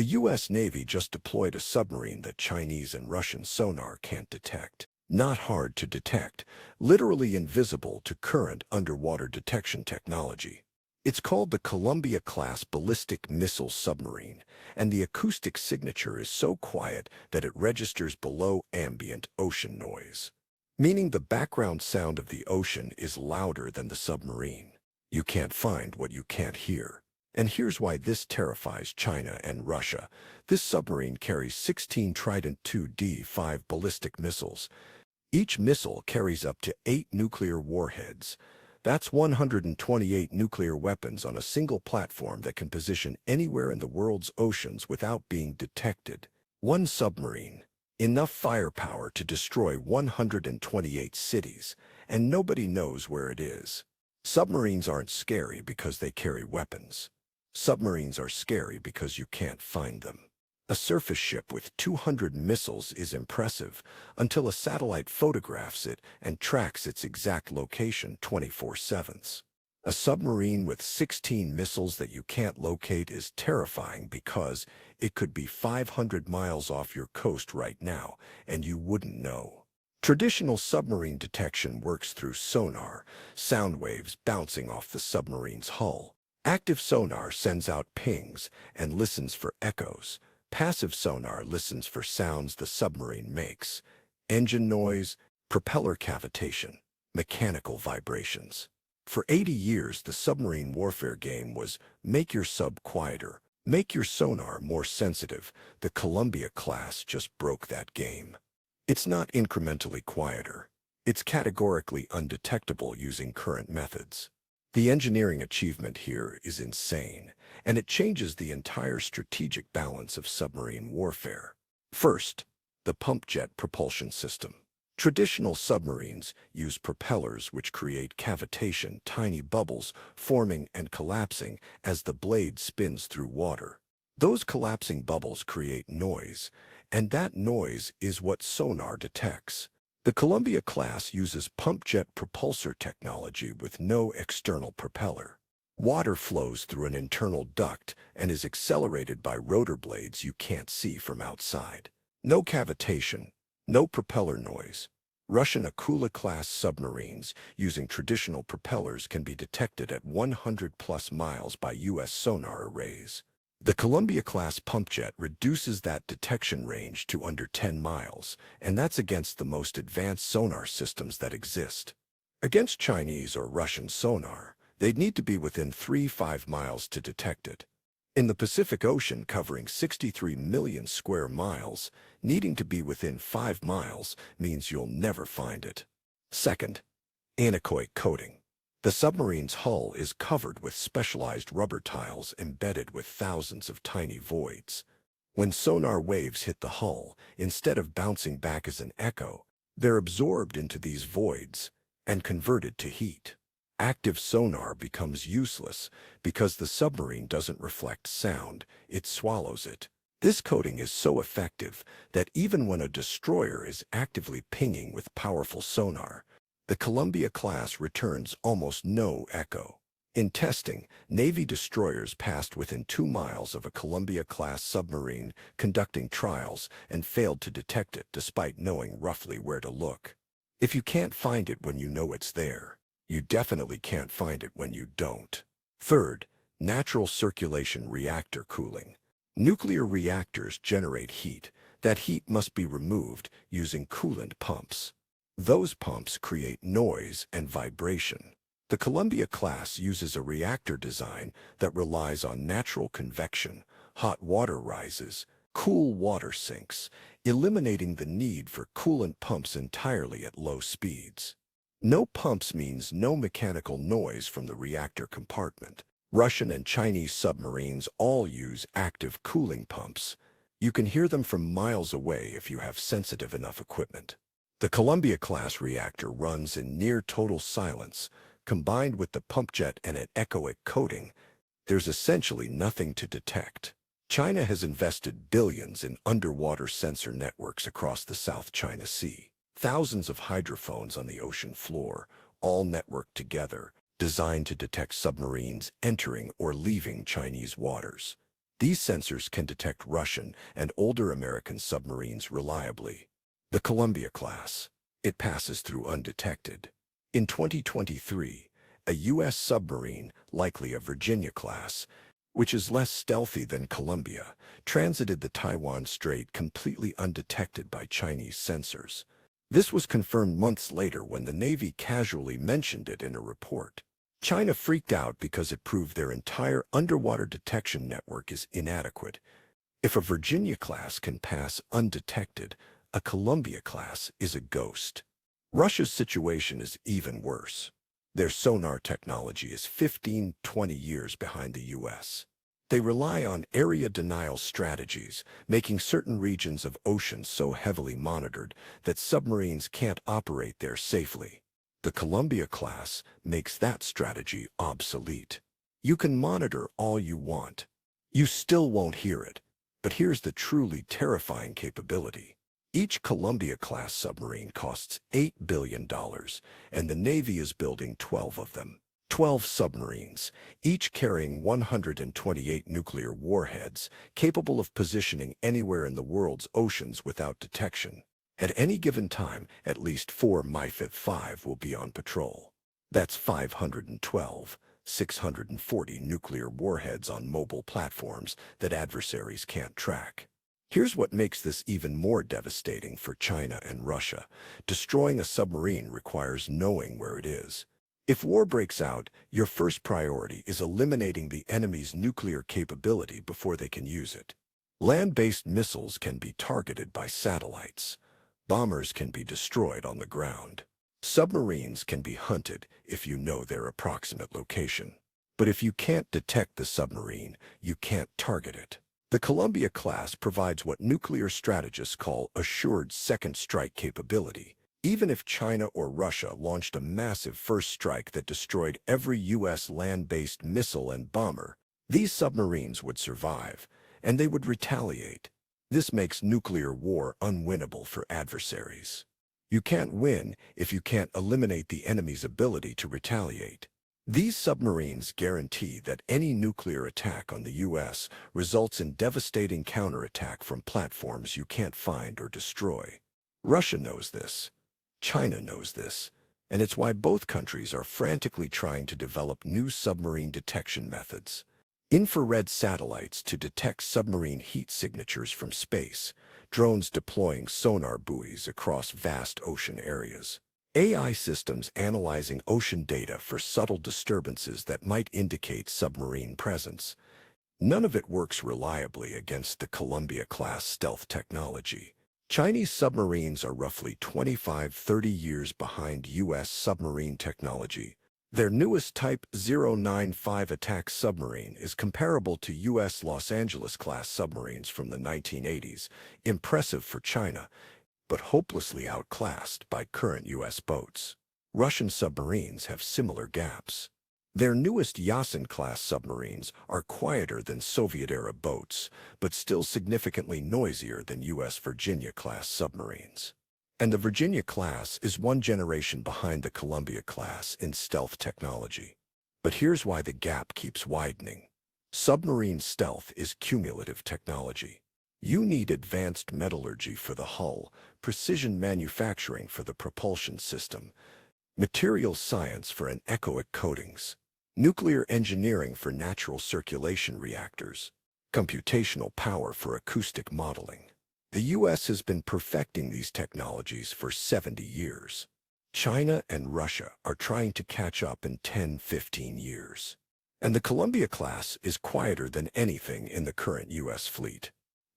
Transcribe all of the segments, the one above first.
The U.S. Navy just deployed a submarine that Chinese and Russian sonar can't detect. Not hard to detect, literally invisible to current underwater detection technology. It's called the Columbia-class ballistic missile submarine, and the acoustic signature is so quiet that it registers below ambient ocean noise, meaning the background sound of the ocean is louder than the submarine. You can't find what you can't hear. And here's why this terrifies China and Russia. This submarine carries 16 Trident II-D5 ballistic missiles. Each missile carries up to 8 nuclear warheads. That's 128 nuclear weapons on a single platform that can position anywhere in the world's oceans without being detected. One submarine, enough firepower to destroy 128 cities, and nobody knows where it is. Submarines aren't scary because they carry weapons. Submarines are scary because you can't find them. A surface ship with 200 missiles is impressive until a satellite photographs it and tracks its exact location 24/7. A submarine with 16 missiles that you can't locate is terrifying because it could be 500 miles off your coast right now and you wouldn't know. Traditional submarine detection works through sonar, sound waves bouncing off the submarine's hull. Active sonar sends out pings and listens for echoes. Passive sonar listens for sounds the submarine makes: engine noise, propeller cavitation, mechanical vibrations. For 80 years, the submarine warfare game was make your sub quieter, make your sonar more sensitive. The Columbia class just broke that game. It's not incrementally quieter. It's categorically undetectable using current methods. The engineering achievement here is insane, and it changes the entire strategic balance of submarine warfare. First, the pump jet propulsion system. Traditional submarines use propellers which create cavitation, tiny bubbles forming and collapsing as the blade spins through water. Those collapsing bubbles create noise, and that noise is what sonar detects. The Columbia class uses pump jet propulsor technology with no external propeller. Water flows through an internal duct and is accelerated by rotor blades you can't see from outside. No cavitation, no propeller noise. Russian Akula-class submarines using traditional propellers can be detected at 100+ miles by U.S. sonar arrays. The Columbia-class pump jet reduces that detection range to under 10 miles, and that's against the most advanced sonar systems that exist. Against Chinese or Russian sonar, they'd need to be within 3–5 miles to detect it. In the Pacific Ocean, covering 63 million square miles, needing to be within 5 miles means you'll never find it. Second, anechoic coating. The submarine's hull is covered with specialized rubber tiles embedded with thousands of tiny voids. When sonar waves hit the hull, instead of bouncing back as an echo, they're absorbed into these voids and converted to heat. Active sonar becomes useless because the submarine doesn't reflect sound, it swallows it. This coating is so effective that even when a destroyer is actively pinging with powerful sonar, the Columbia class returns almost no echo. In testing, Navy destroyers passed within 2 miles of a Columbia-class submarine conducting trials and failed to detect it despite knowing roughly where to look. If you can't find it when you know it's there, you definitely can't find it when you don't. Third, natural circulation reactor cooling. Nuclear reactors generate heat. That heat must be removed using coolant pumps. Those pumps create noise and vibration. The Columbia class uses a reactor design that relies on natural convection, hot water rises, cool water sinks, eliminating the need for coolant pumps entirely at low speeds. No pumps means no mechanical noise from the reactor compartment. Russian and Chinese submarines all use active cooling pumps. You can hear them from miles away if you have sensitive enough equipment. The Columbia-class reactor runs in near-total silence. Combined with the pump jet and an echoic coating, there's essentially nothing to detect. China has invested billions in underwater sensor networks across the South China Sea. Thousands of hydrophones on the ocean floor, all networked together, designed to detect submarines entering or leaving Chinese waters. These sensors can detect Russian and older American submarines reliably. The Columbia class. It passes through undetected. In 2023, a U.S. submarine, likely a Virginia class, which is less stealthy than Columbia, transited the Taiwan Strait completely undetected by Chinese sensors. This was confirmed months later when the Navy casually mentioned it in a report. China freaked out because it proved their entire underwater detection network is inadequate. If a Virginia class can pass undetected, a Columbia class is a ghost. Russia's situation is even worse. Their sonar technology is 15-20 years behind the U.S. They rely on area denial strategies, making certain regions of ocean so heavily monitored that submarines can't operate there safely. The Columbia class makes that strategy obsolete. You can monitor all you want. You still won't hear it. But here's the truly terrifying capability. Each Columbia-class submarine costs $8 billion, and the Navy is building 12 of them. 12 submarines, each carrying 128 nuclear warheads, capable of positioning anywhere in the world's oceans without detection. At any given time, at least 4 MiFIV-5 will be on patrol. That's 512, 640 nuclear warheads on mobile platforms that adversaries can't track. Here's what makes this even more devastating for China and Russia. Destroying a submarine requires knowing where it is. If war breaks out, your first priority is eliminating the enemy's nuclear capability before they can use it. Land-based missiles can be targeted by satellites. Bombers can be destroyed on the ground. Submarines can be hunted if you know their approximate location. But if you can't detect the submarine, you can't target it. The Columbia class provides what nuclear strategists call assured second strike capability. Even if China or Russia launched a massive first strike that destroyed every U.S. land-based missile and bomber, these submarines would survive, and they would retaliate. This makes nuclear war unwinnable for adversaries. You can't win if you can't eliminate the enemy's ability to retaliate. These submarines guarantee that any nuclear attack on the U.S. results in devastating counterattack from platforms you can't find or destroy. Russia knows this. China knows this. And it's why both countries are frantically trying to develop new submarine detection methods. Infrared satellites to detect submarine heat signatures from space, drones deploying sonar buoys across vast ocean areas. AI systems analyzing ocean data for subtle disturbances that might indicate submarine presence. None of it works reliably against the Columbia-class stealth technology. Chinese submarines are roughly 25-30 years behind U.S. submarine technology. Their newest Type 095 attack submarine is comparable to U.S. Los Angeles-class submarines from the 1980s, impressive for China, but hopelessly outclassed by current U.S. boats. Russian submarines have similar gaps. Their newest Yasin-class submarines are quieter than Soviet-era boats, but still significantly noisier than U.S. Virginia-class submarines. And the Virginia-class is one generation behind the Columbia-class in stealth technology. But here's why the gap keeps widening. Submarine stealth is cumulative technology. You need advanced metallurgy for the hull, precision manufacturing for the propulsion system, material science for anechoic coatings, nuclear engineering for natural circulation reactors, computational power for acoustic modeling. The U.S. has been perfecting these technologies for 70 years. China and Russia are trying to catch up in 10-15 years. And the Columbia class is quieter than anything in the current U.S. fleet.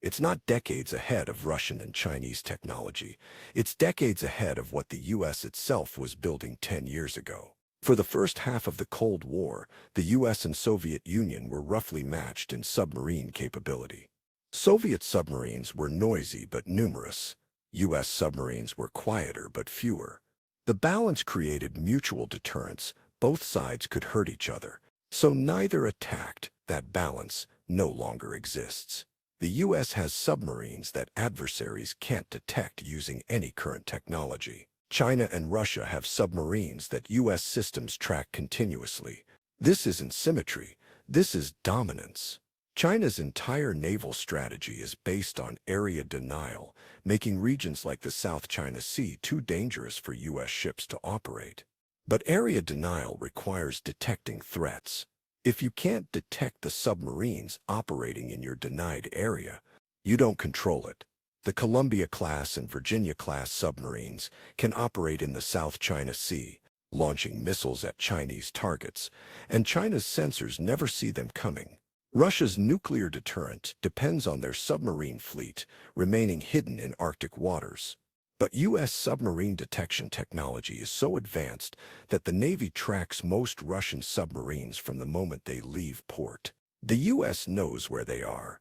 It's not decades ahead of Russian and Chinese technology. It's decades ahead of what the U.S. itself was building 10 years ago. For the first half of the Cold War, the U.S. and Soviet Union were roughly matched in submarine capability. Soviet submarines were noisy but numerous. U.S. submarines were quieter but fewer. The balance created mutual deterrence. Both sides could hurt each other. So neither attacked. That balance no longer exists. The U.S. has submarines that adversaries can't detect using any current technology. China and Russia have submarines that U.S. systems track continuously. This isn't symmetry. This is dominance. China's entire naval strategy is based on area denial, making regions like the South China Sea too dangerous for U.S. ships to operate. But area denial requires detecting threats. If you can't detect the submarines operating in your denied area, you don't control it. The Columbia-class and Virginia-class submarines can operate in the South China Sea, launching missiles at Chinese targets, and China's sensors never see them coming. Russia's nuclear deterrent depends on their submarine fleet remaining hidden in Arctic waters. But U.S. submarine detection technology is so advanced that the Navy tracks most Russian submarines from the moment they leave port. The U.S. knows where they are.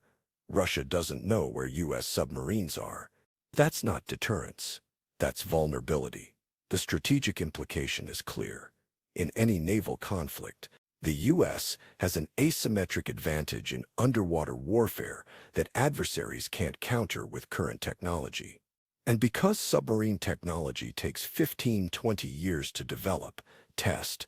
Russia doesn't know where U.S. submarines are. That's not deterrence. That's vulnerability. The strategic implication is clear. In any naval conflict, the U.S. has an asymmetric advantage in underwater warfare that adversaries can't counter with current technology. And because submarine technology takes 15–20 years to develop, test,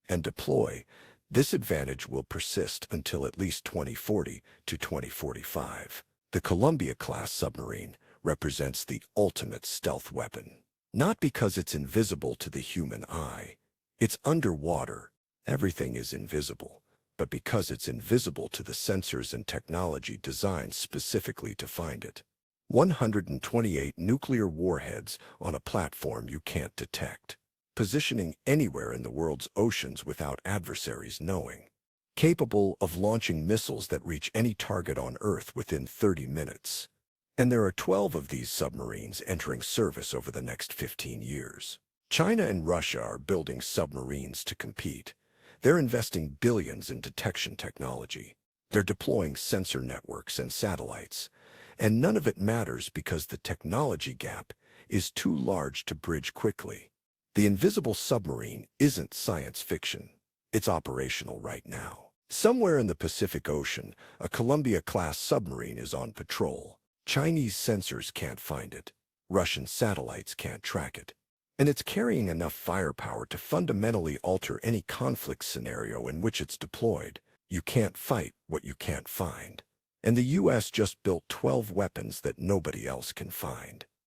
and deploy, this advantage will persist until at least 2040 to 2045. The Columbia-class submarine represents the ultimate stealth weapon. Not because it's invisible to the human eye. It's underwater. Everything is invisible, but because it's invisible to the sensors and technology designed specifically to find it. 128 nuclear warheads on a platform you can't detect, positioning anywhere in the world's oceans without adversaries knowing. Capable of launching missiles that reach any target on Earth within 30 minutes. And there are 12 of these submarines entering service over the next 15 years. China and Russia are building submarines to compete. They're investing billions in detection technology. They're deploying sensor networks and satellites. And none of it matters because the technology gap is too large to bridge quickly. The invisible submarine isn't science fiction. It's operational right now. Somewhere in the Pacific Ocean, a Columbia-class submarine is on patrol. Chinese sensors can't find it. Russian satellites can't track it. And it's carrying enough firepower to fundamentally alter any conflict scenario in which it's deployed. You can't fight what you can't find. And the U.S. just built 12 weapons that nobody else can find.